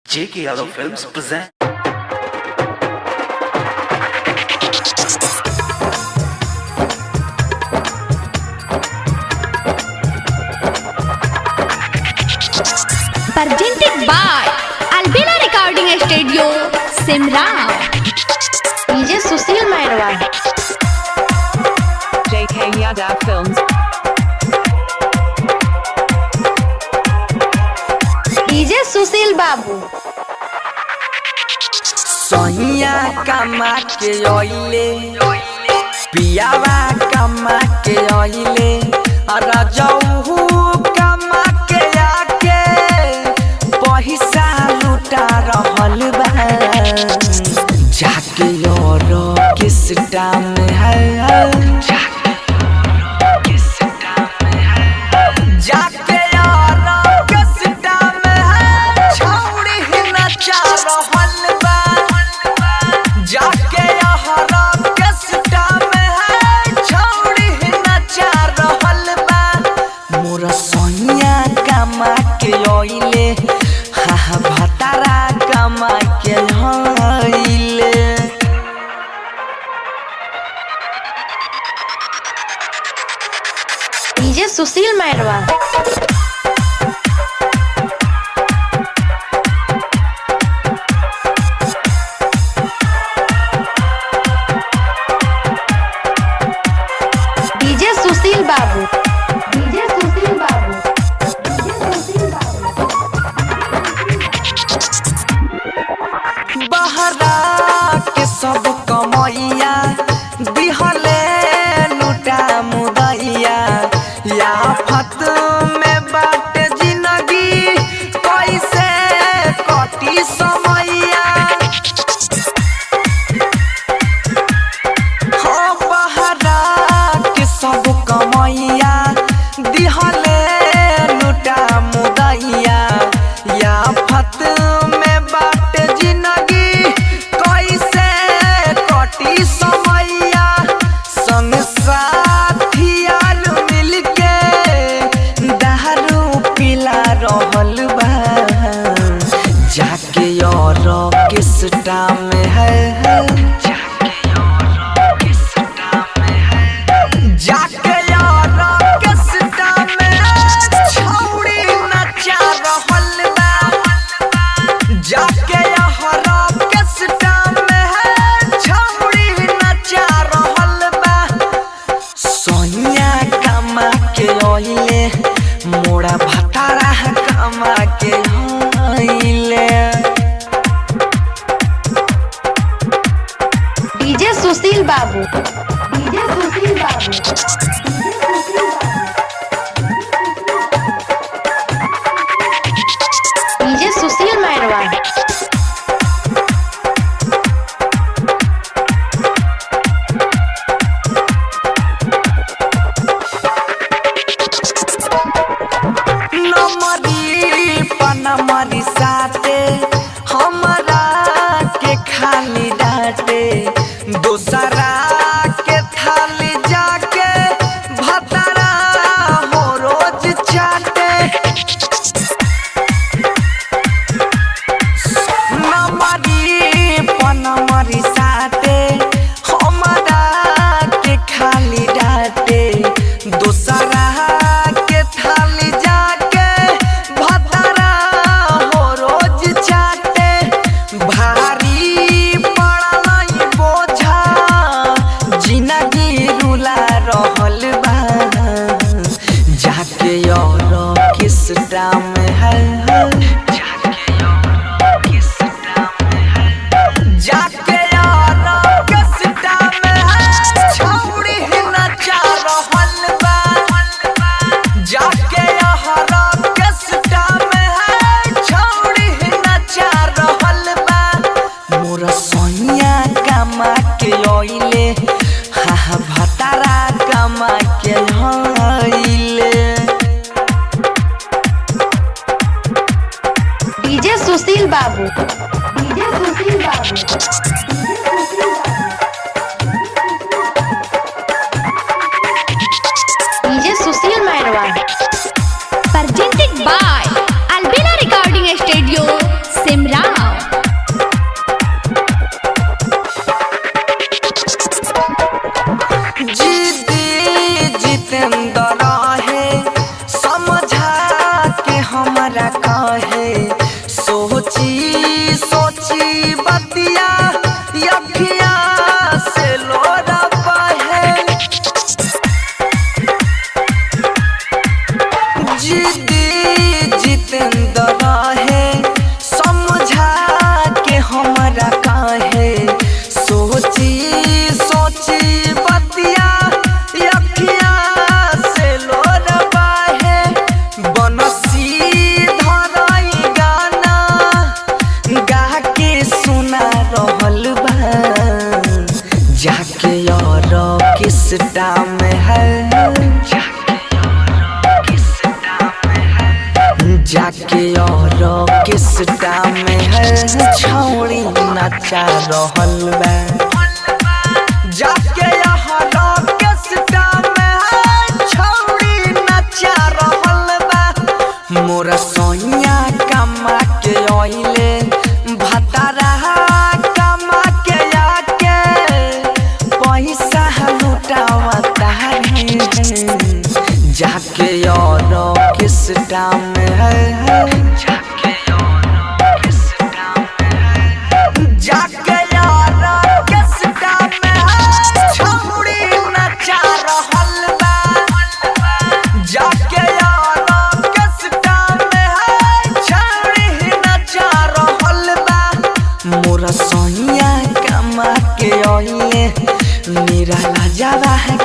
J.K. Yadav Films present. Presented by Albina Recording Studio, Simra. DJ Susil Mairwa. J.K. Yadav Films. DJ Susil Babu. Sonia कमा के ओइले पियावा कमा के ओइले राजऊ कमा के आके पैसा लुटा रहल बा जाके और किस टाइम है जाके और किस टाइम है छौड़ी ही नचा रहल बा जाके यहरा किसटा में है छौड़ी ही नचा रहल बा मोरा सोनिया कमा के ओइले हा भतारा कमा के होइले DJ Susil Mairwa. DJ Susil Babu. DJ Susil Babu. DJ Susil Babu. बहरा के सब कमैया दिहले लुटा मुदैया या फत में बाट जिंदगी कैसे कटी समैया हो बहरा के सब कमैया दिहले लुटा मुदैया या फत में बाट जिंदगी कैसे कटी समैया संग साथी आल मिलके दारू पिला रहल बा जाके और किस टाइम है जाके और किस टाइम है छौड़ी नचा रहल बा जाके यहरा किस टाइम है छौड़ी नचा रहल बा सोनिया कमा के ओइले मोड़ा भतारा कमा के होइले DJ Susil Babu. DJ Susil Babu. DJ Susil Babu. DJ Susil Mairwa. नमरी पनमरी साथे हमरा के खाली डांटे दूसरा के थाली जाके भतरा हो रोज चाटे नमरी पनमरी साथे हमरा के खाली डांटे दूसरा के थाली जाके भतरा हो रोज चाटे भारी पड़ल बोझा जिंदगी रुला रहल बा जाके और किस टाइम है जाके और किस टाइम है छौड़ी ही नचा रहल बा जाके यहरा किस टाइम है छौड़ी ही नचा रहल बा मोरा सोनिया कमा के ओइले हा भतारा कमा के होइले DJ Susil Babu. DJ Susil Babu. DJ Susil Babu. DJ Susil Mairwa. Presented by Albina Recording Studio, Simra. किस्टा में है, जाके और किस्टा में है छौड़ी नचा रहल बा, जाके और किस्टा में है छौड़ी नचा रहल बा। मोरा सोनिया कमा के ओइले भतारा कमा के आके पैसा लुटावता है, जाके और किस्टा में है, जाके और किस्टा में है, जाके और किस्टा में है छौड़ी नचा रहल बा, जाके और किस्टा में है छौड़ी नचा रहल बा। मोरा सोनिया कमा के ओइले मेरा लाजवा है